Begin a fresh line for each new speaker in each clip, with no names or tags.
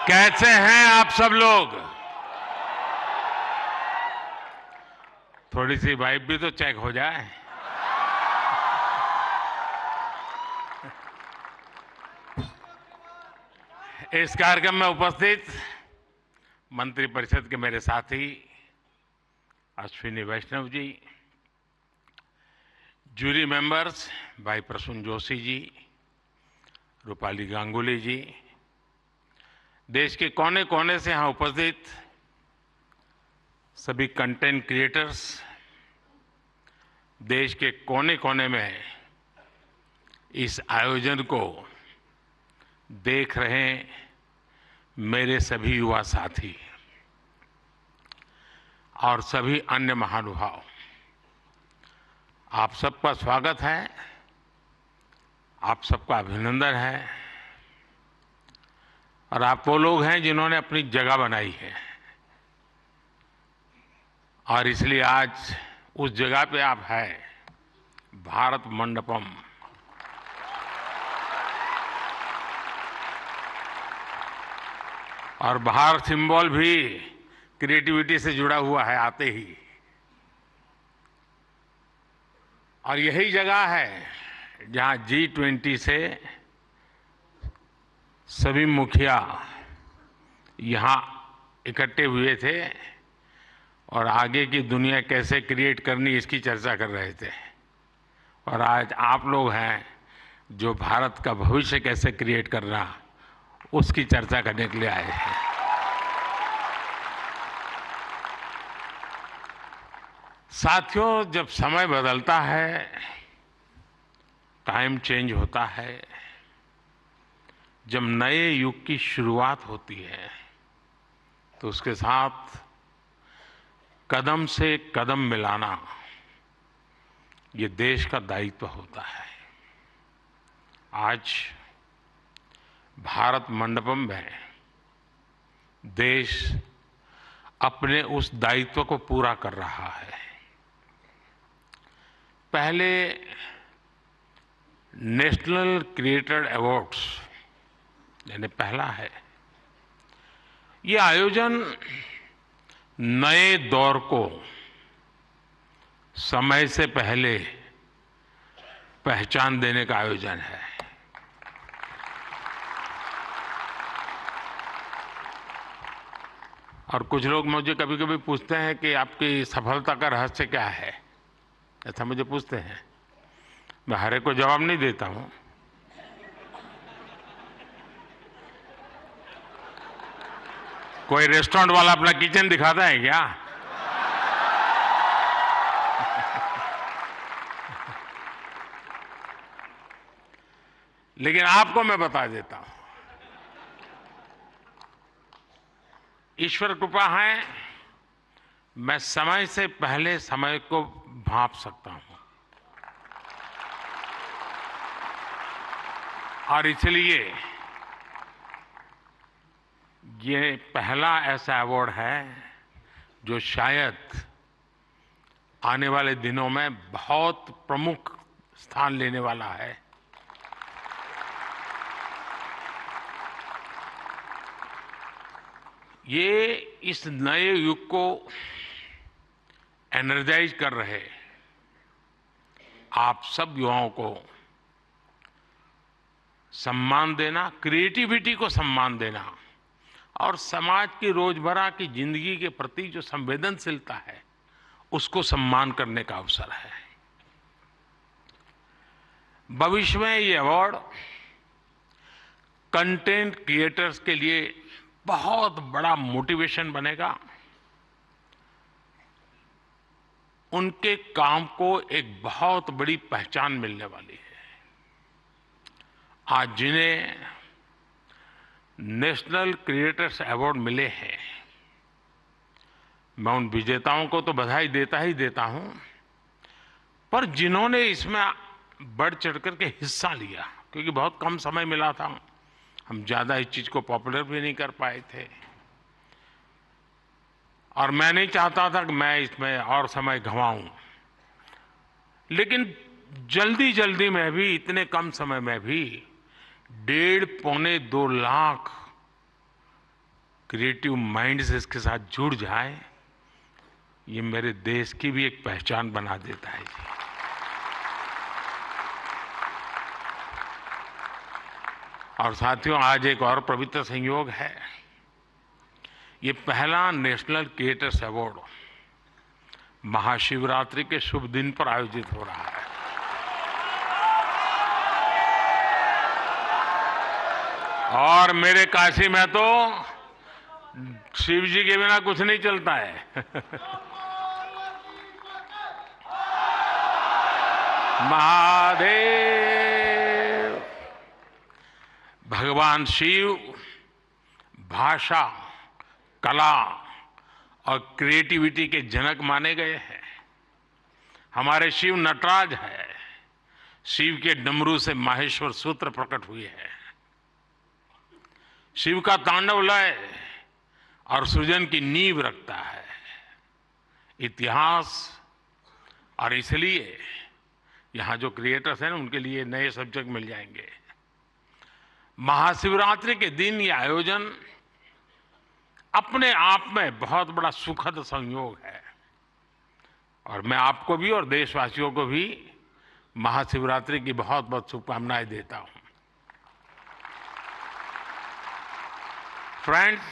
कैसे हैं आप सब लोग? थोड़ी सी वाइब भी तो चेक हो जाए। इस कार्यक्रम में उपस्थित मंत्रिपरिषद के मेरे साथी अश्विनी वैष्णव जी, जूरी मेंबर्स भाई प्रसून जोशी जी, रूपाली गांगुली जी, देश के कोने कोने से यहां उपस्थित सभी कंटेंट क्रिएटर्स, देश के कोने कोने में इस आयोजन को देख रहे मेरे सभी युवा साथी और सभी अन्य महानुभाव, आप सबका स्वागत है, आप सबका अभिनंदन है। और आप वो लोग हैं जिन्होंने अपनी जगह बनाई है और इसलिए आज उस जगह पे आप हैं, भारत मंडपम। और बाहर सिंबल भी क्रिएटिविटी से जुड़ा हुआ है आते ही। और यही जगह है जहां G20 से सभी मुखिया यहां इकट्ठे हुए थे और आगे की दुनिया कैसे क्रिएट करनी इसकी चर्चा कर रहे थे। और आज आप लोग हैं जो भारत का भविष्य कैसे क्रिएट करना उसकी चर्चा करने के लिए आए हैं। साथियों, जब समय बदलता है, टाइम चेंज होता है, जब नए युग की शुरुआत होती है तो उसके साथ कदम से कदम मिलाना ये देश का दायित्व होता है। आज भारत मंडपम में देश अपने उस दायित्व को पूरा कर रहा है। पहले नेशनल क्रिएटर अवार्ड्स यानी पहला है, ये आयोजन नए दौर को समय से पहले पहचान देने का आयोजन है। और कुछ लोग मुझे कभी कभी पूछते हैं कि आपकी सफलता का रहस्य क्या है, ऐसा मुझे पूछते हैं। मैं हर एक को जवाब नहीं देता हूं। कोई रेस्टोरेंट वाला अपना किचन दिखाता है क्या? लेकिन आपको मैं बता देता हूं, ईश्वर कृपा है, मैं समय से पहले समय को भांप सकता हूं। और इसलिए ये पहला ऐसा अवार्ड है जो शायद आने वाले दिनों में बहुत प्रमुख स्थान लेने वाला है। ये इस नए युग को एनर्जाइज कर रहे आप सब युवाओं को सम्मान देना, क्रिएटिविटी को सम्मान देना और समाज की रोजमर्रा की जिंदगी के प्रति जो संवेदनशीलता है उसको सम्मान करने का अवसर है। भविष्य में ये अवार्ड कंटेंट क्रिएटर्स के लिए बहुत बड़ा मोटिवेशन बनेगा, उनके काम को एक बहुत बड़ी पहचान मिलने वाली है। आज जिन्हें नेशनल क्रिएटर्स अवार्ड मिले हैं, मैं उन विजेताओं को तो बधाई देता ही देता हूं, पर जिन्होंने इसमें बढ़ चढ़ करके हिस्सा लिया, क्योंकि बहुत कम समय मिला था, हम ज्यादा इस चीज को पॉपुलर भी नहीं कर पाए थे और मैं नहीं चाहता था कि मैं इसमें और समय गंवाऊं। लेकिन जल्दी जल्दी में भी, इतने कम समय में भी 1.5 पौने 2 लाख क्रिएटिव माइंड्स इसके साथ जुड़ जाए, ये मेरे देश की भी एक पहचान बना देता है जी। और साथियों, आज एक और पवित्र संयोग है। ये पहला नेशनल क्रिएटर्स अवार्ड महाशिवरात्रि के शुभ दिन पर आयोजित हो रहा है। और मेरे काशी में तो शिव जी के बिना कुछ नहीं चलता है। महादेव। भगवान शिव भाषा, कला और क्रिएटिविटी के जनक माने गए हैं। हमारे शिव नटराज है। शिव के डमरू से माहेश्वर सूत्र प्रकट हुए हैं। शिव का तांडव लय और सृजन की नींव रखता है इतिहास। और इसलिए यहां जो क्रिएटर्स हैं ना, उनके लिए नए सब्जेक्ट मिल जाएंगे। महाशिवरात्रि के दिन ये आयोजन अपने आप में बहुत बड़ा सुखद संयोग है। और मैं आपको भी और देशवासियों को भी महाशिवरात्रि की बहुत बहुत शुभकामनाएं देता हूं। फ्रेंड्स,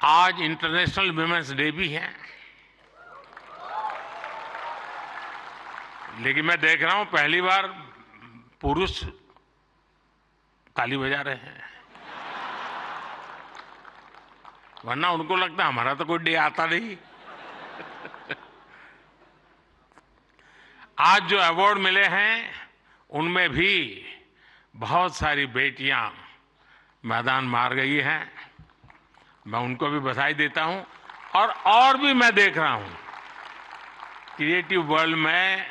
आज इंटरनेशनल विमेंस डे भी है। लेकिन मैं देख रहा हूं पहली बार पुरुष ताली बजा रहे हैं, वरना उनको लगता है हमारा तो कोई डे आता नहीं। आज जो अवार्ड मिले हैं उनमें भी बहुत सारी बेटियां मैदान मार गई हैं। मैं उनको भी बधाई देता हूं। और भी मैं देख रहा हूं क्रिएटिव वर्ल्ड में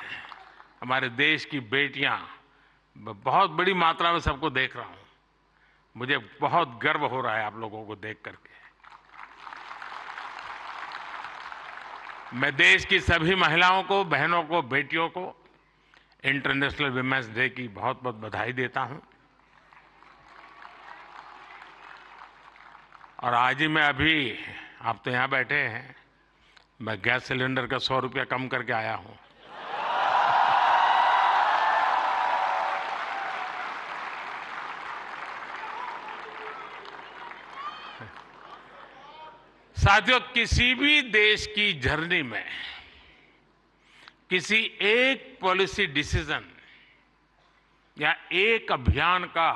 हमारे देश की बेटियां बहुत बड़ी मात्रा में सबको देख रहा हूं। मुझे बहुत गर्व हो रहा है आप लोगों को देख करके। मैं देश की सभी महिलाओं को, बहनों को, बेटियों को इंटरनेशनल विमेंस डे की बहुत बहुत बधाई देता हूं। और आज ही मैं अभी, आप तो यहां बैठे हैं, मैं गैस सिलेंडर का 100 रुपया कम करके आया हूं। साथियों, किसी भी देश की जर्नी में किसी एक पॉलिसी डिसीजन या एक अभियान का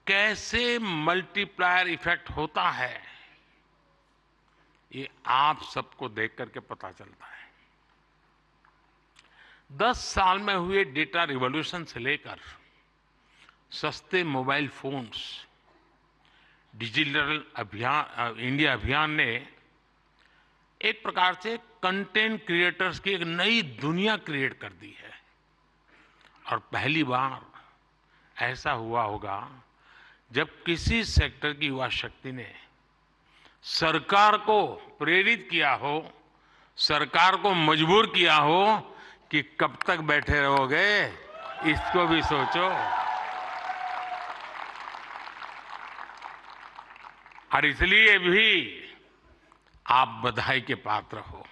कैसे मल्टीप्लायर इफेक्ट होता है, ये आप सबको देख करके पता चलता है। 10 साल में हुए डेटा रिवॉल्यूशन से लेकर सस्ते मोबाइल फोन्स, डिजिटल अभियान, इंडिया अभियान ने एक प्रकार से कंटेंट क्रिएटर्स की एक नई दुनिया क्रिएट कर दी है। और पहली बार ऐसा हुआ होगा जब किसी सेक्टर की युवा शक्ति ने सरकार को प्रेरित किया हो, सरकार को मजबूर किया हो कि कब तक बैठे रहोगे, इसको भी सोचो। और इसलिए भी आप बधाई के पात्र हो।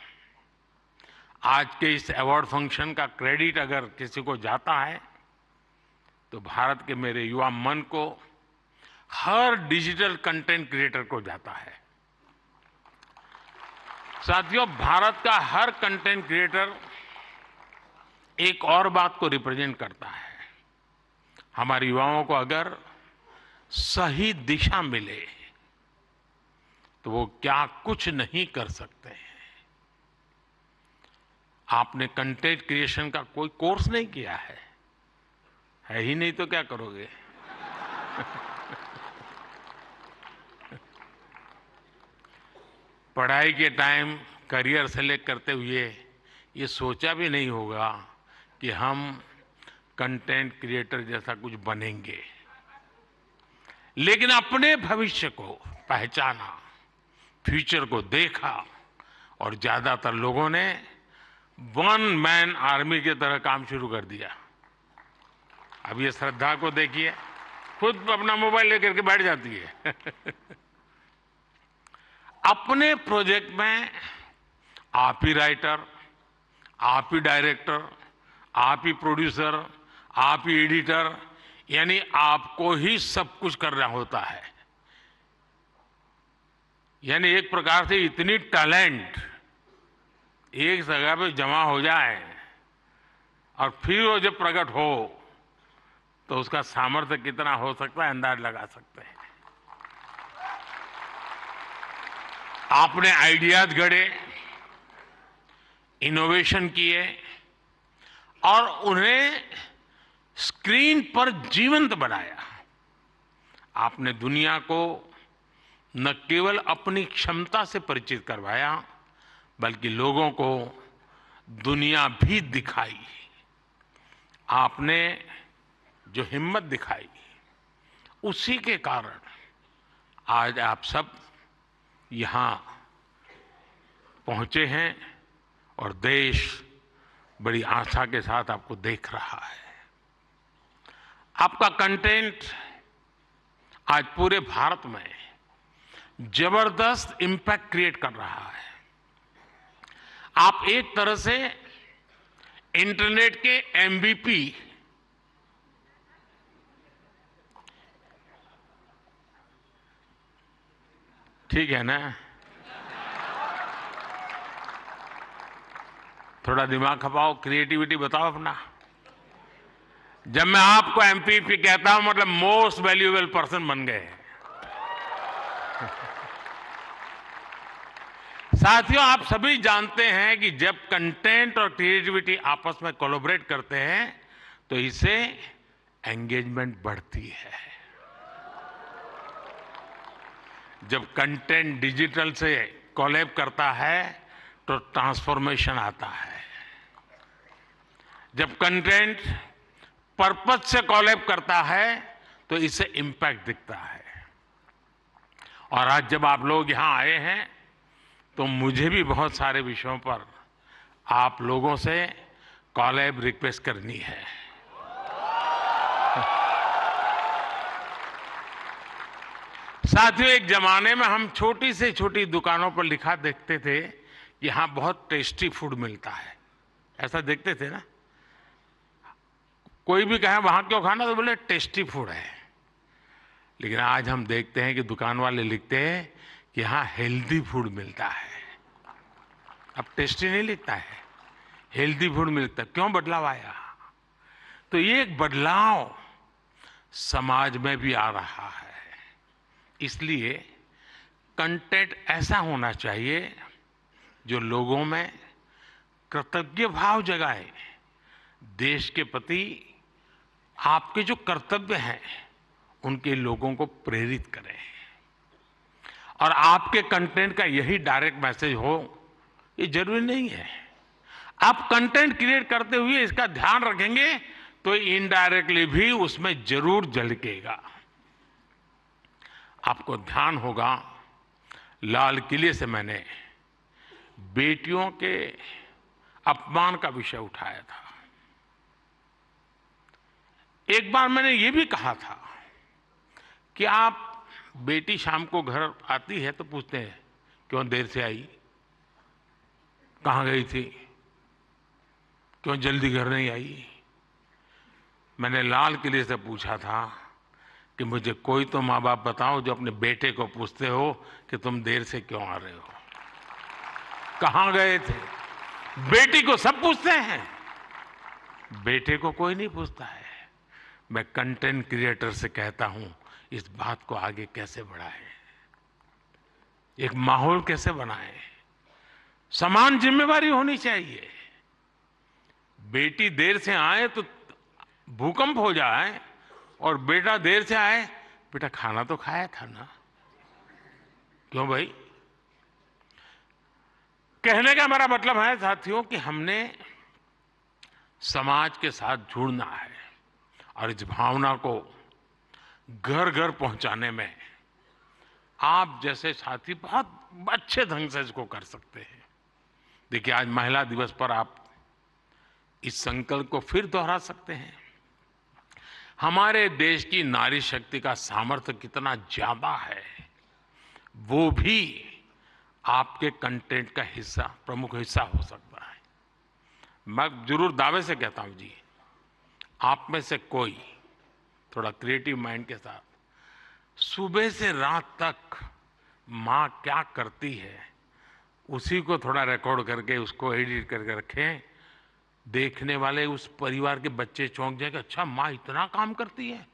आज के इस अवार्ड फंक्शन का क्रेडिट अगर किसी को जाता है तो भारत के मेरे युवा मन को, हर डिजिटल कंटेंट क्रिएटर को जाता है। साथियों, भारत का हर कंटेंट क्रिएटर एक और बात को रिप्रेजेंट करता है। हमारे युवाओं को अगर सही दिशा मिले तो वो क्या कुछ नहीं कर सकते हैं। आपने कंटेंट क्रिएशन का कोई कोर्स नहीं किया है ही नहीं तो क्या करोगे। पढ़ाई के टाइम करियर सेलेक्ट करते हुए ये सोचा भी नहीं होगा कि हम कंटेंट क्रिएटर जैसा कुछ बनेंगे। लेकिन अपने भविष्य को पहचाना, फ्यूचर को देखा और ज्यादातर लोगों ने वन मैन आर्मी की तरह काम शुरू कर दिया। अब ये श्रद्धा को देखिए, खुद अपना मोबाइल लेकर के बैठ जाती है। अपने प्रोजेक्ट में आप ही राइटर, आप ही डायरेक्टर, आप ही प्रोड्यूसर, आप ही एडिटर, यानी आपको ही सब कुछ करना होता है। यानी एक प्रकार से इतनी टैलेंट एक जगह पे जमा हो जाए और फिर वो जब प्रकट हो तो उसका सामर्थ्य कितना हो सकता है अंदाज लगा सकते हैं। आपने आइडियाज गढ़े, इनोवेशन किए और उन्हें स्क्रीन पर जीवंत बनाया। आपने दुनिया को न केवल अपनी क्षमता से परिचित करवाया बल्कि लोगों को दुनिया भी दिखाई। आपने जो हिम्मत दिखाई उसी के कारण आज आप सब यहाँ पहुंचे हैं और देश बड़ी आशा के साथ आपको देख रहा है। आपका कंटेंट आज पूरे भारत में जबरदस्त इंपैक्ट क्रिएट कर रहा है। आप एक तरह से इंटरनेट के एमवीपी, ठीक है ना? थोड़ा दिमाग खपाओ, क्रिएटिविटी बताओ अपना। जब मैं आपको एमवीपी कहता हूं मतलब मोस्ट वैल्यूएबल पर्सन बन गए। साथियों, आप सभी जानते हैं कि जब कंटेंट और क्रिएटिविटी आपस में कोलैबोरेट करते हैं तो इससे एंगेजमेंट बढ़ती है। जब कंटेंट डिजिटल से कोलैब करता है तो ट्रांसफॉर्मेशन आता है। जब कंटेंट पर्पस से कोलैब करता है तो इससे इंपैक्ट दिखता है। और आज जब आप लोग यहां आए हैं तो मुझे भी बहुत सारे विषयों पर आप लोगों से कोलैब रिक्वेस्ट करनी है। साथियों, एक जमाने में हम छोटी से छोटी दुकानों पर लिखा देखते थे कि यहां बहुत टेस्टी फूड मिलता है, ऐसा देखते थे ना। कोई भी कहे वहां क्यों खाना तो बोले टेस्टी फूड है। लेकिन आज हम देखते हैं कि दुकान वाले लिखते हैं कि यहां हेल्दी फूड मिलता है। अब टेस्टी नहीं लिखता है, हेल्दी फूड मिलता है। क्यों बदलाव आया? तो ये एक बदलाव समाज में भी आ रहा है। इसलिए कंटेंट ऐसा होना चाहिए जो लोगों में कृतज्ञ भाव जगाए, देश के प्रति आपके जो कर्तव्य हैं उनके लोगों को प्रेरित करें। और आपके कंटेंट का यही डायरेक्ट मैसेज हो ये जरूरी नहीं है। आप कंटेंट क्रिएट करते हुए इसका ध्यान रखेंगे तो इनडायरेक्टली भी उसमें जरूर झलकेगा। आपको ध्यान होगा, लाल किले से मैंने बेटियों के अपमान का विषय उठाया था। एक बार मैंने ये भी कहा था कि आप बेटी शाम को घर आती है तो पूछते हैं क्यों देर से आई, कहाँ गई थी, क्यों जल्दी घर नहीं आई। मैंने लाल किले से पूछा था कि मुझे कोई तो माँ बाप बताओ जो अपने बेटे को पूछते हो कि तुम देर से क्यों आ रहे हो, कहाँ गए थे। बेटी को सब पूछते हैं, बेटे को कोई नहीं पूछता है। मैं कंटेंट क्रिएटर से कहता हूं इस बात को आगे कैसे बढ़ाएं, एक माहौल कैसे बनाएं। समान जिम्मेवारी होनी चाहिए। बेटी देर से आए तो भूकंप हो जाए और बेटा देर से आए, बेटा खाना तो खाया था ना, क्यों भाई। कहने का हमारा मतलब है साथियों कि हमने समाज के साथ जुड़ना है और इस भावना को घर घर पहुंचाने में आप जैसे साथी बहुत अच्छे ढंग से इसको कर सकते हैं। देखिए, आज महिला दिवस पर आप इस संकल्प को फिर दोहरा सकते हैं। हमारे देश की नारी शक्ति का सामर्थ्य कितना ज्यादा है, वो भी आपके कंटेंट का हिस्सा, प्रमुख हिस्सा हो सकता है। मैं जरूर दावे से कहता हूं जी, आप में से कोई थोड़ा क्रिएटिव माइंड के साथ सुबह से रात तक माँ क्या करती है उसी को थोड़ा रिकॉर्ड करके उसको एडिट करके रखें, देखने वाले उस परिवार के बच्चे चौंक जाएंगे, अच्छा माँ इतना काम करती है।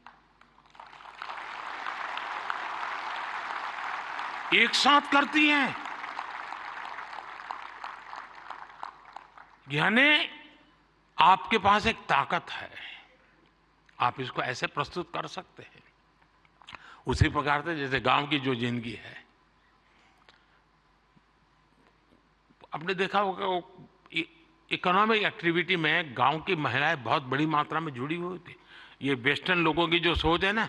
एक साथ करती हैं, यानी आपके पास एक ताकत है, आप इसको ऐसे प्रस्तुत कर सकते हैं। उसी प्रकार से जैसे गांव की जो जिंदगी है, आपने देखा होगा इकोनॉमिक एक्टिविटी में गांव की महिलाएं बहुत बड़ी मात्रा में जुड़ी हुई थी। ये वेस्टर्न लोगों की जो सोच है ना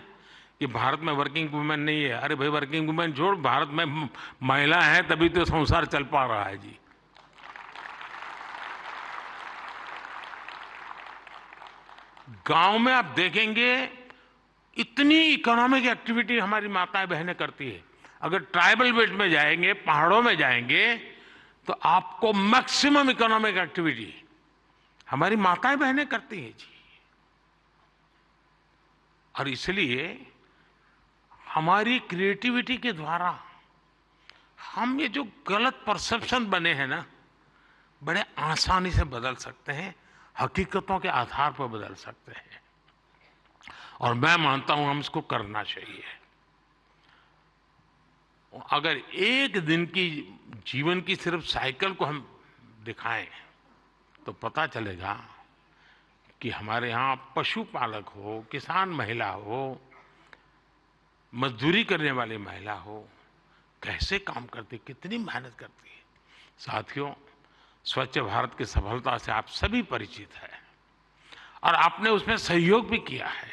कि भारत में वर्किंग वुमेन नहीं है, अरे भाई वर्किंग वुमेन छोड़, भारत में महिला है तभी तो संसार चल पा रहा है जी। गांव में आप देखेंगे इतनी इकोनॉमिक एक्टिविटी हमारी माताएं बहनें करती है। अगर ट्राइबल बेल्ट में जाएंगे, पहाड़ों में जाएंगे, तो आपको मैक्सिमम इकोनॉमिक एक्टिविटी हमारी माताएं बहनें करती हैं जी। और इसलिए हमारी क्रिएटिविटी के द्वारा हम ये जो गलत परसेप्शन बने हैं ना, बड़े आसानी से बदल सकते हैं, हकीकतों के आधार पर बदल सकते हैं। और मैं मानता हूं हम इसको करना चाहिए। अगर एक दिन की जीवन की सिर्फ साइकिल को हम दिखाएं तो पता चलेगा कि हमारे यहाँ पशुपालक हो, किसान महिला हो, मजदूरी करने वाली महिला हो, कैसे काम करती, कितनी मेहनत करती है। साथियों, स्वच्छ भारत की सफलता से आप सभी परिचित हैं और आपने उसमें सहयोग भी किया है,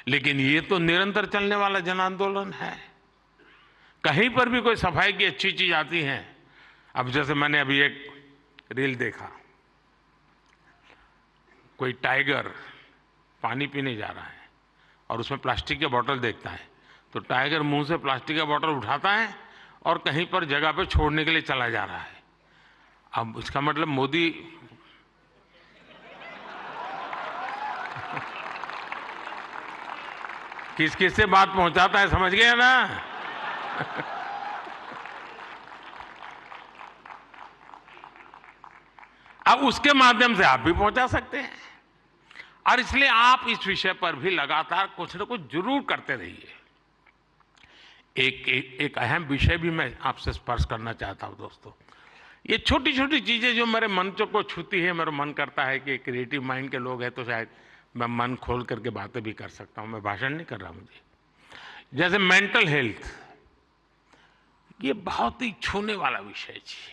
लेकिन ये तो निरंतर चलने वाला जन आंदोलन है। कहीं पर भी कोई सफाई की अच्छी चीज आती है, अब जैसे मैंने अभी एक रील देखा, कोई टाइगर पानी पीने जा रहा है और उसमें प्लास्टिक के बोतल देखता है, तो टाइगर मुंह से प्लास्टिक का बोतल उठाता है और कहीं पर जगह पे छोड़ने के लिए चला जा रहा है। अब इसका मतलब मोदी किस किस से बात पहुंचाता है, समझ गए ना? अब उसके माध्यम से आप भी पहुंचा सकते हैं। और इसलिए आप इस विषय पर भी लगातार कुछ न कुछ जरूर करते रहिए। एक अहम विषय भी मैं आपसे स्पर्श करना चाहता हूं दोस्तों। ये छोटी छोटी चीजें जो मेरे मन को छूती है, मेरा मन करता है कि क्रिएटिव माइंड के लोग हैं तो शायद मैं मन खोल करके बातें भी कर सकता हूं, मैं भाषण नहीं कर रहा मुझे। जैसे मेंटल हेल्थ, ये बहुत ही छूने वाला विषय जी।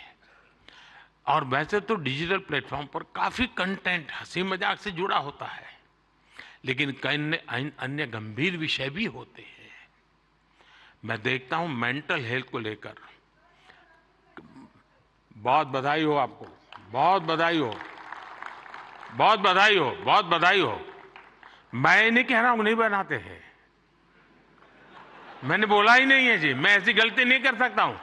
और वैसे तो डिजिटल प्लेटफॉर्म पर काफी कंटेंट हंसी मजाक से जुड़ा होता है, लेकिन कई अन्य गंभीर विषय भी होते हैं। मैं देखता हूं मेंटल हेल्थ को लेकर, बहुत बधाई हो आपको, बहुत बधाई हो, बहुत बधाई हो, बहुत बधाई हो। मैं नहीं कह रहा हूं नहीं बनाते हैं, मैंने बोला ही नहीं है जी, मैं ऐसी गलती नहीं कर सकता हूं।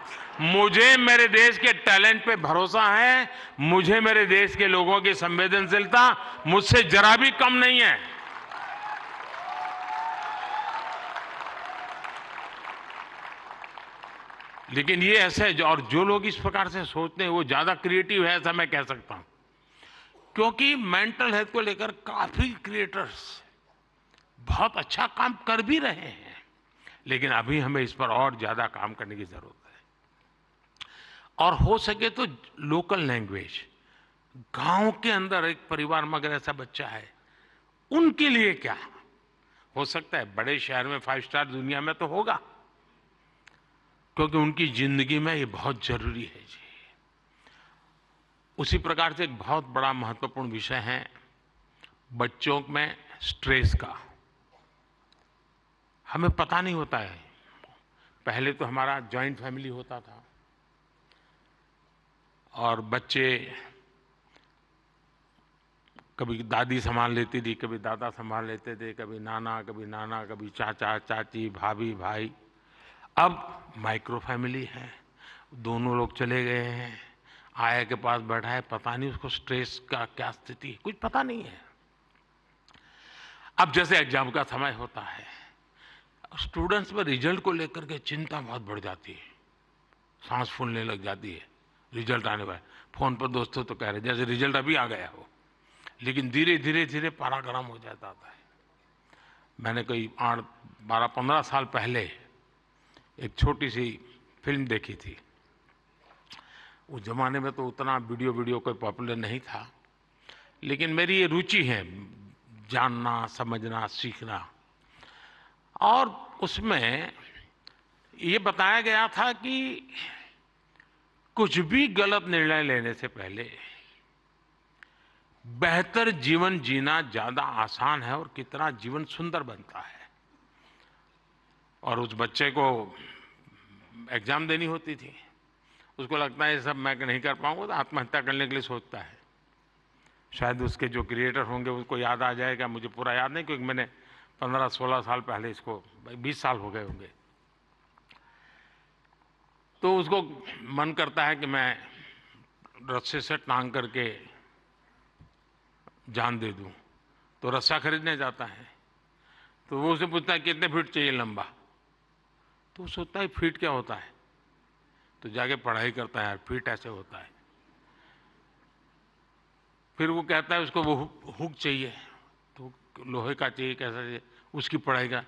मुझे मेरे देश के टैलेंट पे भरोसा है, मुझे मेरे देश के लोगों की संवेदनशीलता मुझसे जरा भी कम नहीं है। लेकिन ये ऐसे, और जो लोग इस प्रकार से सोचते हैं वो ज्यादा क्रिएटिव है, ऐसा मैं कह सकता हूं। क्योंकि मेंटल हेल्थ को लेकर काफी क्रिएटर्स बहुत अच्छा काम कर भी रहे हैं, लेकिन अभी हमें इस पर और ज्यादा काम करने की जरूरत है। और हो सके तो लोकल लैंग्वेज, गांव के अंदर एक परिवार में अगर ऐसा बच्चा है, उनके लिए क्या हो सकता है, बड़े शहर में 5 स्टार दुनिया में तो होगा, क्योंकि उनकी जिंदगी में ये बहुत जरूरी है जी। उसी प्रकार से एक बहुत बड़ा महत्वपूर्ण विषय है बच्चों में स्ट्रेस का। हमें पता नहीं होता है, पहले तो हमारा जॉइंट फैमिली होता था और बच्चे कभी दादी संभाल लेती थी, कभी दादा संभाल लेते थे, कभी नाना, कभी चाचा चाची, भाभी भाई। अब माइक्रो फैमिली है, दोनों लोग चले गए हैं, आया के पास बैठा है, पता नहीं उसको स्ट्रेस का क्या स्थिति है, कुछ पता नहीं है। अब जैसे एग्जाम का समय होता है, स्टूडेंट्स में रिजल्ट को लेकर के चिंता बहुत बढ़ जाती है, सांस फूलने लग जाती है। रिजल्ट आने वाला, फोन पर दोस्तों तो कह रहे जैसे रिजल्ट अभी आ गया हो, लेकिन धीरे धीरे धीरे पारा गर्म हो जाता है। मैंने कोई 12-15 साल पहले एक छोटी सी फिल्म देखी थी। उस जमाने में तो उतना वीडियो कोई पॉपुलर नहीं था, लेकिन मेरी ये रुचि है जानना, समझना, सीखना। और उसमें ये बताया गया था कि कुछ भी गलत निर्णय लेने से पहले बेहतर जीवन जीना ज्यादा आसान है और कितना जीवन सुंदर बनता है। और उस बच्चे को एग्जाम देनी होती थी, उसको लगता है ये सब मैं नहीं कर पाऊंगा, तो आत्महत्या करने के लिए सोचता है। शायद उसके जो क्रिएटर होंगे उसको याद आ जाएगा, मुझे पूरा याद नहीं, क्योंकि मैंने 15-16 साल पहले इसको, 20 साल हो गए होंगे। तो उसको मन करता है कि मैं रस्से से टांग करके जान दे दूं, तो रस्सा खरीदने जाता है। तो वो उसे पूछता है कितने फीट चाहिए लंबा, तो वो सोचता है फीट क्या होता है, तो जाके पढ़ाई करता है, फीट ऐसे होता है। फिर वो कहता है उसको वो हुक चाहिए, तो लोहे का चाहिए, कैसा चाहिए, उसकी पढ़ाई का।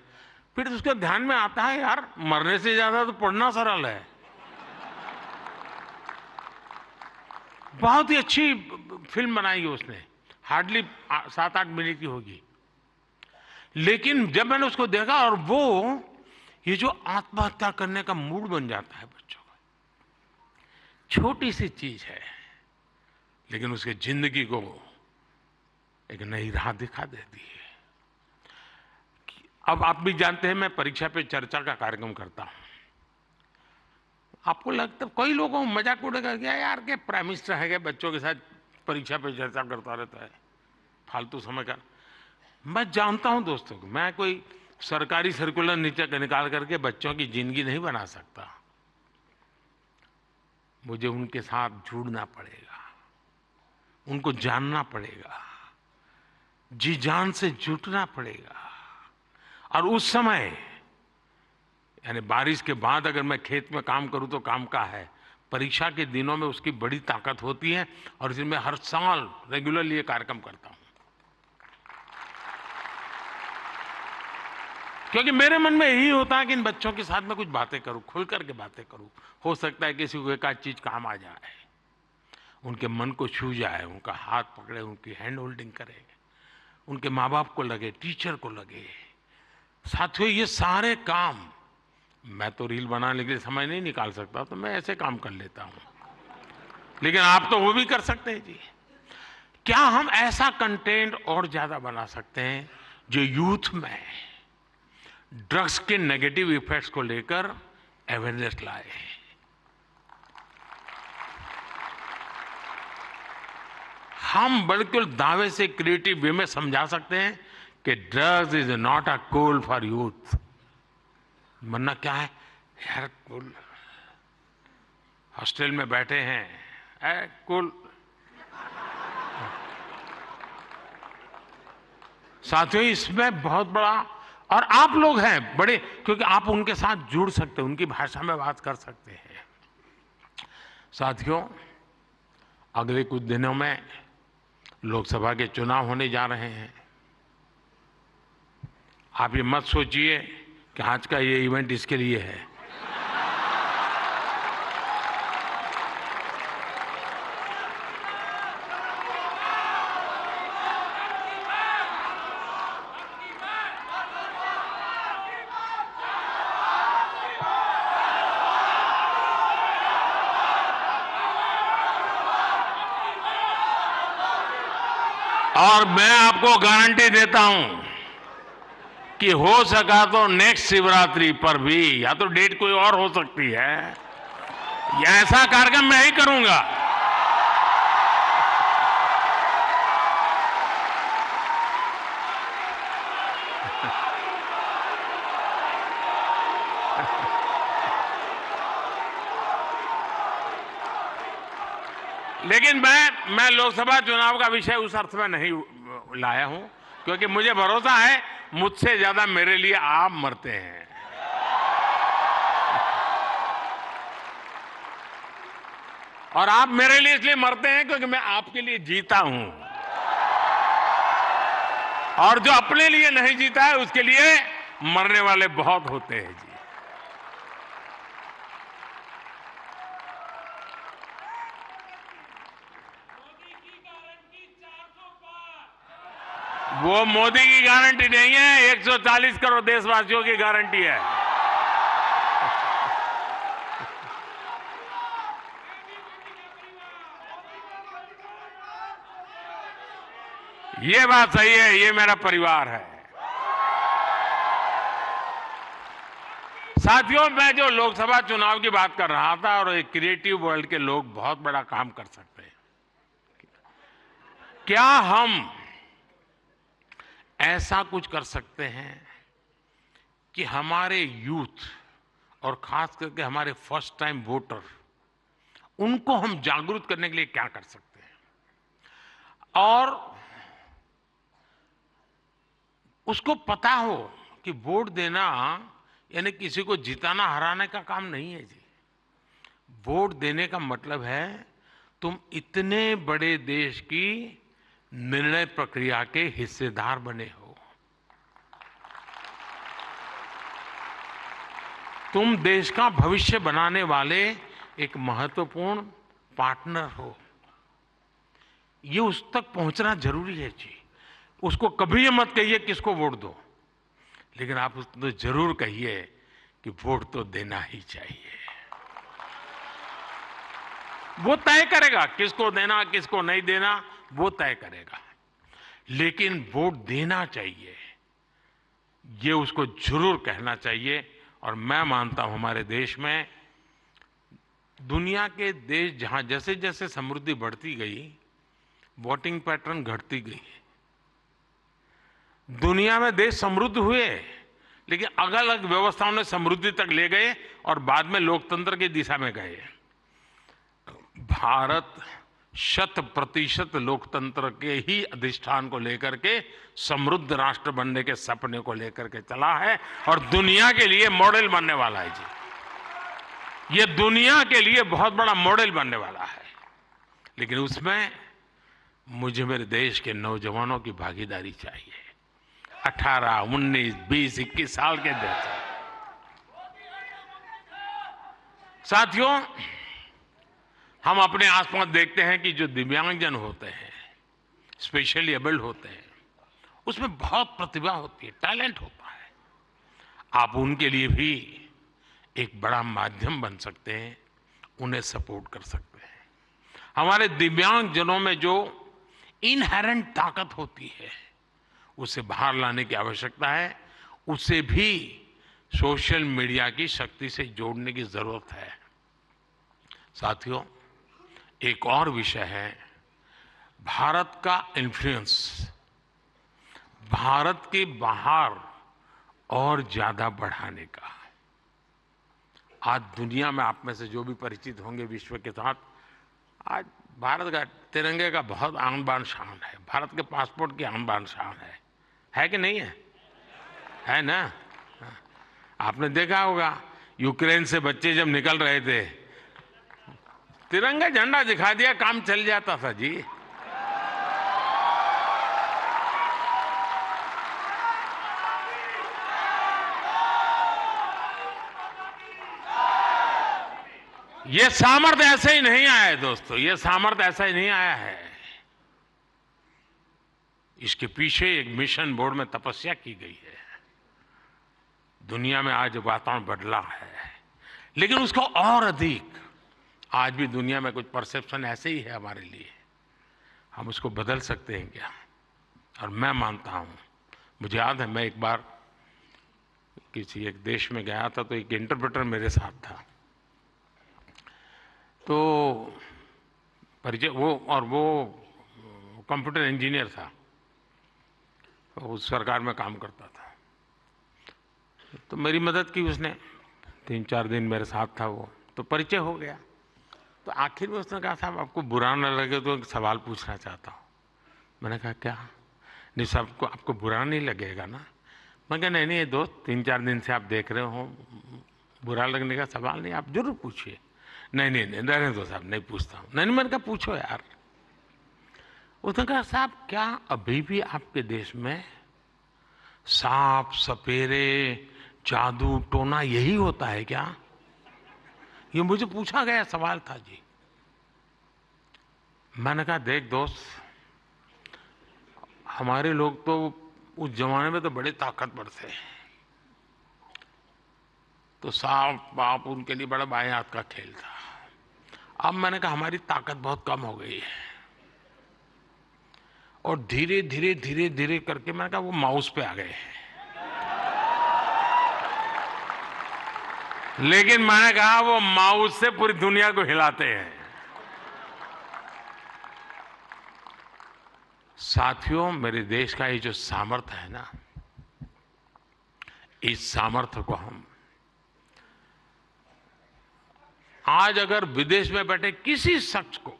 फिर उसके ध्यान में आता है यार मरने से ज्यादा तो पढ़ना सरल है। बहुत ही अच्छी फिल्म बनाई है उसने, हार्डली 7-8 मिनट की होगी। लेकिन जब मैंने उसको देखा, और वो ये जो आत्महत्या करने का मूड बन जाता है बच्चों का, छोटी सी चीज है लेकिन उसके जिंदगी को एक नई राह दिखा देती है। अब आप भी जानते हैं मैं परीक्षा पे चर्चा का कार्यक्रम करता हूं। आपको लगता है कई लोगों को मजाक उड़ेगा क्या यार के प्राइम मिनिस्टर है क्या बच्चों के साथ परीक्षा पे चर्चा करता रहता है, फालतू समय का। मैं जानता हूं दोस्तों, मैं कोई सरकारी सर्कुलर निकाल करके बच्चों की जिंदगी नहीं बना सकता। मुझे उनके साथ जुड़ना पड़ेगा, उनको जानना पड़ेगा, जी जान से जुटना पड़ेगा। और उस समय यानी बारिश के बाद अगर मैं खेत में काम करूं तो काम का है, परीक्षा के दिनों में उसकी बड़ी ताकत होती है। और इसलिए मैं हर साल रेगुलरली ये कार्यक्रम करता हूं, क्योंकि मेरे मन में यही होता है कि इन बच्चों के साथ मैं कुछ बातें करूं, खुल करके बातें करूं। हो सकता है किसी को एक आध चीज काम आ जाए, उनके मन को छू जाए, उनका हाथ पकड़े, उनकी हैंड होल्डिंग करे, उनके माँ बाप को लगे, टीचर को लगे। साथियों ये सारे काम मैं तो रील बनाने के लिए समय नहीं निकाल सकता, तो मैं ऐसे काम कर लेता हूं, लेकिन आप तो वो भी कर सकते हैं जी। क्या हम ऐसा कंटेंट और ज्यादा बना सकते हैं जो यूथ में ड्रग्स के नेगेटिव इफेक्ट्स को लेकर अवेयरनेस लाए। हम बिल्कुल दावे से क्रिएटिव वे में समझा सकते हैं कि drugs is not a cool for youth. वरना क्या है यार, कूल हॉस्टल में बैठे हैं, कूल। साथियों इसमें बहुत बड़ा, और आप लोग हैं बड़े, क्योंकि आप उनके साथ जुड़ सकते हैं, उनकी भाषा में बात कर सकते हैं। साथियों अगले कुछ दिनों में लोकसभा के चुनाव होने जा रहे हैं। आप ये मत सोचिए कि आज का ये इवेंट इसके लिए है। और मैं आपको गारंटी देता हूं कि हो सका तो नेक्स्ट शिवरात्रि पर भी, या तो डेट कोई और हो सकती है, या ऐसा कार्यक्रम मैं ही करूंगा। लेकिन मैं लोकसभा चुनाव का विषय उस अर्थ में नहीं लाया हूं, क्योंकि मुझे भरोसा है मुझसे ज्यादा मेरे लिए आप मरते हैं। और आप मेरे लिए इसलिए मरते हैं क्योंकि मैं आपके लिए जीता हूं, और जो अपने लिए नहीं जीता है उसके लिए मरने वाले बहुत होते हैं जी। वो मोदी की गारंटी नहीं है, 140 करोड़ देशवासियों की गारंटी है। ये बात सही है, ये मेरा परिवार है। साथियों, मैं जो लोकसभा चुनाव की बात कर रहा था, और एक क्रिएटिव वर्ल्ड के लोग बहुत बड़ा काम कर सकते हैं। क्या हम ऐसा कुछ कर सकते हैं कि हमारे यूथ और खास करके हमारे फर्स्ट टाइम वोटर, उनको हम जागरूक करने के लिए क्या कर सकते हैं, और उसको पता हो कि वोट देना यानी किसी को जिताना हराने का काम नहीं है जी। वोट देने का मतलब है तुम इतने बड़े देश की निर्णय प्रक्रिया के हिस्सेदार बने हो, तुम देश का भविष्य बनाने वाले एक महत्वपूर्ण पार्टनर हो। ये उस तक पहुंचना जरूरी है जी। उसको कभी ये मत कहिए किसको वोट दो, लेकिन आप उसको जरूर कहिए कि वोट तो देना ही चाहिए। वो तय करेगा किसको देना किसको नहीं देना, वो तय करेगा, लेकिन वोट देना चाहिए, ये उसको जरूर कहना चाहिए। और मैं मानता हूं हमारे देश में, दुनिया के देश जहां जैसे जैसे समृद्धि बढ़ती गई, वोटिंग पैटर्न घटती गई। दुनिया में देश समृद्ध हुए, लेकिन अलग अलग व्यवस्थाओं ने समृद्धि तक ले गए और बाद में लोकतंत्र की दिशा में गए। भारत 100% लोकतंत्र के ही अधिष्ठान को लेकर के समृद्ध राष्ट्र बनने के सपने को लेकर के चला है, और दुनिया के लिए मॉडल बनने वाला है जी। ये दुनिया के लिए बहुत बड़ा मॉडल बनने वाला है, लेकिन उसमें मुझे मेरे देश के नौजवानों की भागीदारी चाहिए। 18, 19, 20, 21 साल के जैसे साथियों, हम अपने आसपास देखते हैं कि जो दिव्यांगजन होते हैं, स्पेशली एबल्ड होते हैं, उसमें बहुत प्रतिभा होती है, टैलेंट होता है। आप उनके लिए भी एक बड़ा माध्यम बन सकते हैं, उन्हें सपोर्ट कर सकते हैं। हमारे दिव्यांगजनों में जो इनहेरेंट ताकत होती है, उसे बाहर लाने की आवश्यकता है। उसे भी सोशल मीडिया की शक्ति से जोड़ने की जरूरत है। साथियों, एक और विषय है भारत का इन्फ्लुएंस, भारत के बाहर और ज्यादा बढ़ाने का। आज दुनिया में आप में से जो भी परिचित होंगे विश्व के साथ, आज भारत का तिरंगे का बहुत आन बान शान है, भारत के पासपोर्ट की आन बान शान है कि नहीं है? है ना? आपने देखा होगा यूक्रेन से बच्चे जब निकल रहे थे, तिरंगा झंडा दिखा दिया, काम चल जाता था जी। ये सामर्थ्य ऐसे ही नहीं आया है दोस्तों, ये सामर्थ्य ऐसा ही नहीं आया है। इसके पीछे एक मिशन बोर्ड में तपस्या की गई है। दुनिया में आज वातावरण बदला है, लेकिन उसको और अधिक, आज भी दुनिया में कुछ परसेप्शन ऐसे ही है हमारे लिए, हम उसको बदल सकते हैं क्या? और मैं मानता हूं, मुझे याद है मैं एक बार किसी एक देश में गया था, तो एक इंटरप्रेटर मेरे साथ था। तो परिचय वो कंप्यूटर इंजीनियर था, तो उस सरकार में काम करता था। तो मेरी मदद की उसने, 3-4 दिन मेरे साथ था वो, तो परिचय हो गया। तो आखिर में उसने कहा, साहब आपको बुरा न लगे तो एक सवाल पूछना चाहता हूँ। मैंने कहा क्या? नहीं सबको आपको बुरा नहीं लगेगा ना? मैं कहा नहीं दोस्त, 3-4 दिन से आप देख रहे हो, बुरा लगने का सवाल नहीं, आप जरूर पूछिए। नहीं रहने दो साहब, नहीं पूछता हूँ। नहीं मैंने कहा पूछो यार। उसने कहा साहब क्या अभी भी आपके देश में सांप सपेरे जादू टोना यही होता है क्या? ये मुझे पूछा गया सवाल था जी। मैंने कहा देख दोस्त, हमारे लोग तो उस जमाने में तो बड़े ताकतवर थे, तो सांप बाप उनके लिए बड़ा बाएं हाथ का खेल था। अब मैंने कहा हमारी ताकत बहुत कम हो गई है, और धीरे धीरे करके मैंने कहा वो माउस पे आ गए हैं। लेकिन मैंने कहा वो माउस से पूरी दुनिया को हिलाते हैं। साथियों, मेरे देश का ये जो सामर्थ्य है ना, इस सामर्थ्य को हम आज अगर विदेश में बैठे किसी शख्स को,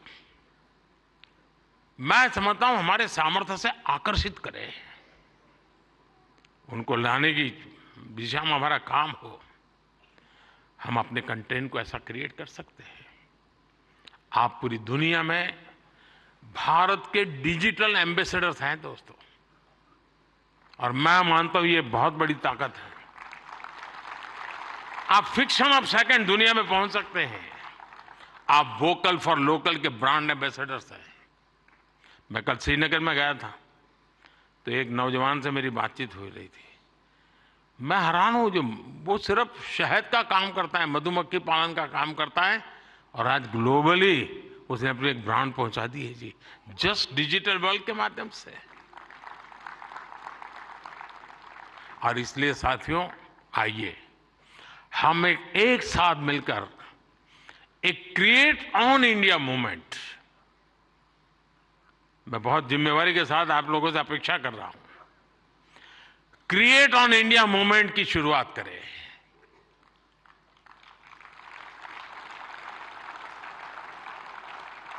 मैं समझता हूं हमारे सामर्थ्य से आकर्षित करें, उनको लाने की दिशा में हमारा काम हो, हम अपने कंटेंट को ऐसा क्रिएट कर सकते हैं। आप पूरी दुनिया में भारत के डिजिटल एम्बेसडर्स हैं दोस्तों, और मैं मानता हूं ये बहुत बड़ी ताकत है। आप फ्रिक्शन ऑफ सेकंड दुनिया में पहुंच सकते हैं। आप वोकल फॉर लोकल के ब्रांड एम्बेसडर्स हैं। मैं कल श्रीनगर में गया था, तो एक नौजवान से मेरी बातचीत हो रही थी। मैं हैरान हूं, जो वो सिर्फ शहद का काम करता है, मधुमक्खी पालन का काम करता है, और आज ग्लोबली उसने अपनी एक ब्रांड पहुंचा दी है जी, जस्ट डिजिटल वर्ल्ड के माध्यम से। और इसलिए साथियों, आइए हम एक साथ मिलकर एक क्रिएट ऑन इंडिया मूवमेंट, मैं बहुत जिम्मेवारी के साथ आप लोगों से अपेक्षा कर रहा हूं, क्रिएट ऑन इंडिया मूवमेंट की शुरुआत करें।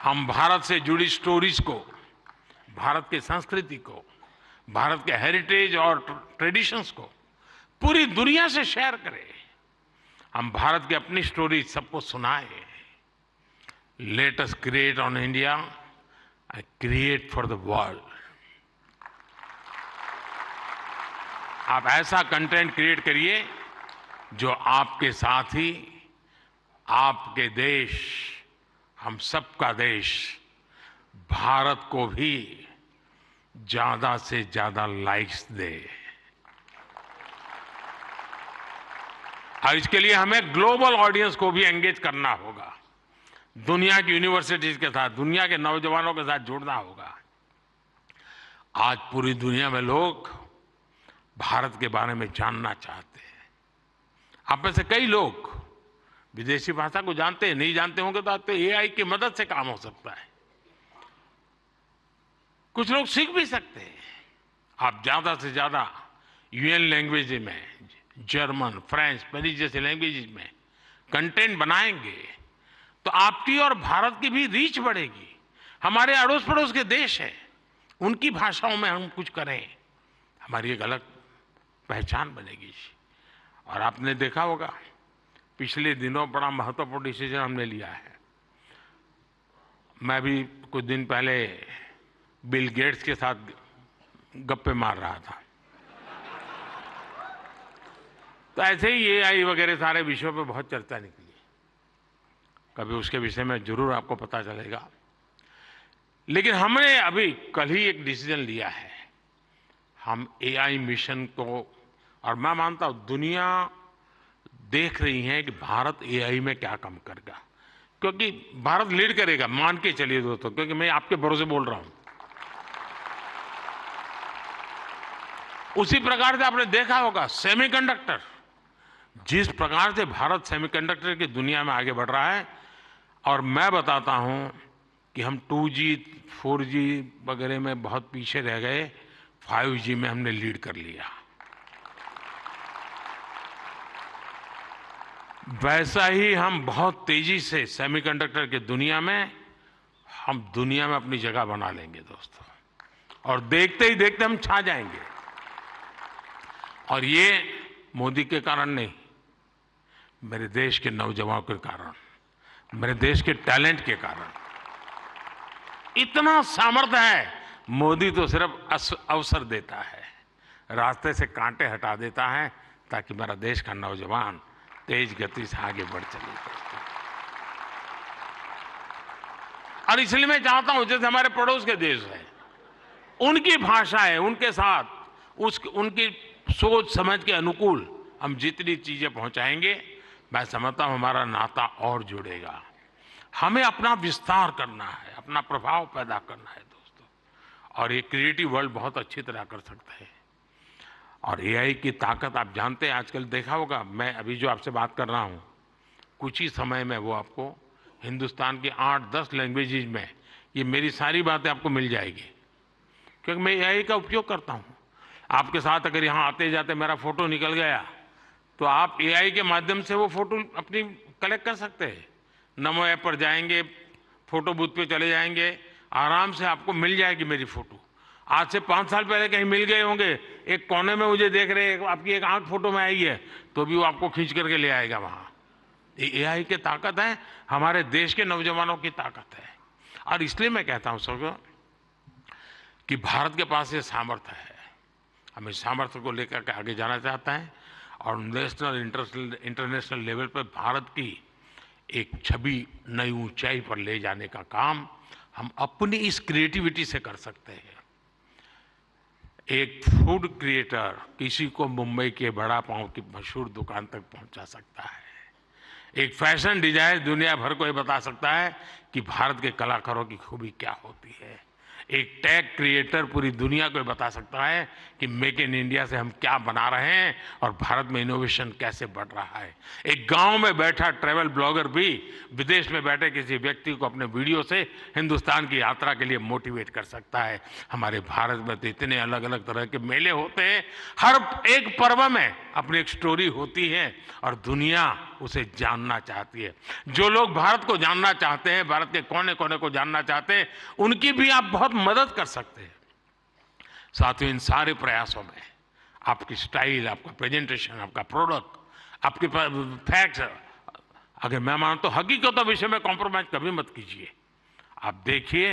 हम भारत से जुड़ी स्टोरीज को, भारत की संस्कृति को, भारत के हेरिटेज और ट्रेडिशंस को पूरी दुनिया से शेयर करें। हम भारत की अपनी स्टोरी सबको सुनाएं। Let us create on India and create for the world. आप ऐसा कंटेंट क्रिएट करिए जो आपके साथ ही आपके देश, हम सबका देश भारत को भी ज्यादा से ज्यादा लाइक्स दे। और इसके लिए हमें ग्लोबल ऑडियंस को भी एंगेज करना होगा, दुनिया की यूनिवर्सिटीज के साथ, दुनिया के नौजवानों के साथ जुड़ना होगा। आज पूरी दुनिया में लोग भारत के बारे में जानना चाहते हैं। आप में से कई लोग विदेशी भाषा को जानते हैं, नहीं जानते होंगे तो एआई की मदद से काम हो सकता है। कुछ लोग सीख भी सकते हैं। आप ज्यादा से ज्यादा यूएन लैंग्वेज में, जर्मन, फ्रेंच, स्पेनिश जैसे लैंग्वेजेस में कंटेंट बनाएंगे तो आपकी और भारत की भी रीच बढ़ेगी। हमारे अड़ोस पड़ोस के देश हैं, उनकी भाषाओं में हम कुछ करें, हमारी एक अलग पहचान बनेगी। और आपने देखा होगा पिछले दिनों बड़ा महत्वपूर्ण डिसीजन हमने लिया है। मैं भी कुछ दिन पहले बिल गेट्स के साथ गप्पे मार रहा था, तो ऐसे ही एआई वगैरह सारे विषयों पे बहुत चर्चा निकली। कभी उसके विषय में जरूर आपको पता चलेगा। लेकिन हमने अभी कल ही एक डिसीजन लिया है, हम एआई मिशन को, और मैं मानता हूं दुनिया देख रही है कि भारत एआई में क्या काम करेगा, क्योंकि भारत लीड करेगा, मान के चलिए दोस्तों, क्योंकि मैं आपके भरोसे बोल रहा हूं। उसी प्रकार से आपने देखा होगा सेमीकंडक्टर, जिस प्रकार से भारत सेमीकंडक्टर की दुनिया में आगे बढ़ रहा है, और मैं बताता हूं कि हम 2G 4G वगैरह में बहुत पीछे रह गए, 5G में हमने लीड कर लिया। वैसा ही हम बहुत तेजी से सेमीकंडक्टर की दुनिया में हम दुनिया में अपनी जगह बना लेंगे दोस्तों, और देखते ही देखते हम छा जाएंगे। और ये मोदी के कारण नहीं, मेरे देश के नौजवानों के कारण, मेरे देश के टैलेंट के कारण। इतना सामर्थ्य है। मोदी तो सिर्फ अवसर देता है, रास्ते से कांटे हटा देता है, ताकि मेरा देश का नौजवान तेज गति से आगे बढ़ चले। और इसलिए मैं चाहता हूं, जैसे हमारे पड़ोस के देश है, उनकी भाषा है, उनके साथ उनकी सोच समझ के अनुकूल हम जितनी चीजें पहुंचाएंगे, मैं समझता हूं हमारा नाता और जुड़ेगा। हमें अपना विस्तार करना है, अपना प्रभाव पैदा करना है दोस्तों, और ये क्रिएटिव वर्ल्ड बहुत अच्छी तरह कर सकता है। और एआई की ताकत आप जानते हैं, आजकल देखा होगा, मैं अभी जो आपसे बात कर रहा हूं, कुछ ही समय में वो आपको हिंदुस्तान की 8-10 लैंग्वेजेज में ये मेरी सारी बातें आपको मिल जाएगी, क्योंकि मैं एआई का उपयोग करता हूं। आपके साथ अगर यहाँ आते जाते मेरा फोटो निकल गया, तो आप एआई के माध्यम से वो फोटो अपनी कलेक्ट कर सकते हैं। नमो ऐप पर जाएंगे, फोटो बूथ पे चले जाएंगे, आराम से आपको मिल जाएगी मेरी फोटो। आज से 5 साल पहले कहीं मिल गए होंगे, एक कोने में मुझे देख रहे, आपकी एक आंख फोटो में आई है, तो भी वो आपको खींच करके ले आएगा वहां। ये एआई की ताकत है, हमारे देश के नौजवानों की ताकत है। और इसलिए मैं कहता हूं सबको कि भारत के पास ये सामर्थ्य है, हम इस सामर्थ्य को लेकर के आगे जाना चाहता है, और नेशनल इंटरनेशनल लेवल पर भारत की एक छवि नई ऊंचाई पर ले जाने का काम हम अपनी इस क्रिएटिविटी से कर सकते हैं। एक फूड क्रिएटर किसी को मुंबई के बड़ा पाव की मशहूर दुकान तक पहुंचा सकता है। एक फैशन डिजाइनर दुनिया भर को ये बता सकता है कि भारत के कलाकारों की खूबी क्या होती है। एक टैग क्रिएटर पूरी दुनिया को बता सकता है कि मेक इन इंडिया से हम क्या बना रहे हैं और भारत में इनोवेशन कैसे बढ़ रहा है। एक गांव में बैठा ट्रैवल ब्लॉगर भी विदेश में बैठे किसी व्यक्ति को अपने वीडियो से हिंदुस्तान की यात्रा के लिए मोटिवेट कर सकता है। हमारे भारत में तो इतने अलग अलग तरह के मेले होते हैं, हर एक पर्व में अपनी एक स्टोरी होती है और दुनिया उसे जानना चाहती है। जो लोग भारत को जानना चाहते हैं, भारत के कोने कोने को जानना चाहते हैं, उनकी भी आप बहुत मदद कर सकते हैं। साथियों, इन सारे प्रयासों में आपकी स्टाइल, आपका प्रेजेंटेशन, आपका प्रोडक्ट, आपके फैक्ट्स, अगर मैं मानता हूं हकीकतों विषय में कॉम्प्रोमाइज कभी मत कीजिए। आप देखिए,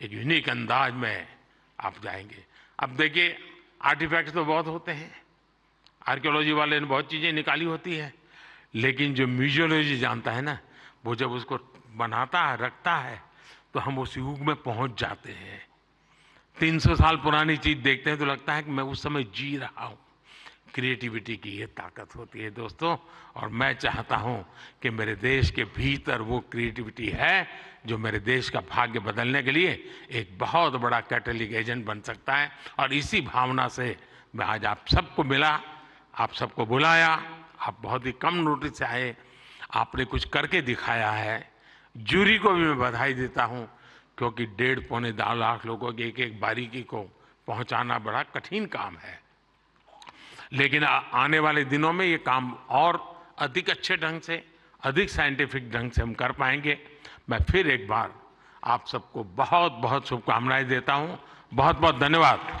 एक यूनिक अंदाज में आप जाएंगे। अब देखिए, आर्टिफैक्ट्स तो बहुत होते हैं, आर्कियोलॉजी वाले ने बहुत चीजें निकाली होती है, लेकिन जो म्यूजियोलॉजी जानता है ना, वो जब उसको बनाता है, रखता है, तो हम उस युग में पहुंच जाते हैं। 300 साल पुरानी चीज देखते हैं तो लगता है कि मैं उस समय जी रहा हूं। क्रिएटिविटी की ये ताकत होती है दोस्तों, और मैं चाहता हूं कि मेरे देश के भीतर वो क्रिएटिविटी है जो मेरे देश का भाग्य बदलने के लिए एक बहुत बड़ा कैटलिक एजेंट बन सकता है। और इसी भावना से मैं आज आप सबको मिला, आप सबको बुलाया। आप बहुत ही कम नोटिस से आए, आपने कुछ करके दिखाया है। जूरी को भी मैं बधाई देता हूं, क्योंकि 1.5-2 लाख लोगों की एक एक बारीकी को पहुंचाना बड़ा कठिन काम है। लेकिन आने वाले दिनों में ये काम और अधिक अच्छे ढंग से, अधिक साइंटिफिक ढंग से हम कर पाएंगे। मैं फिर एक बार आप सबको बहुत बहुत शुभकामनाएं देता हूं। बहुत बहुत धन्यवाद।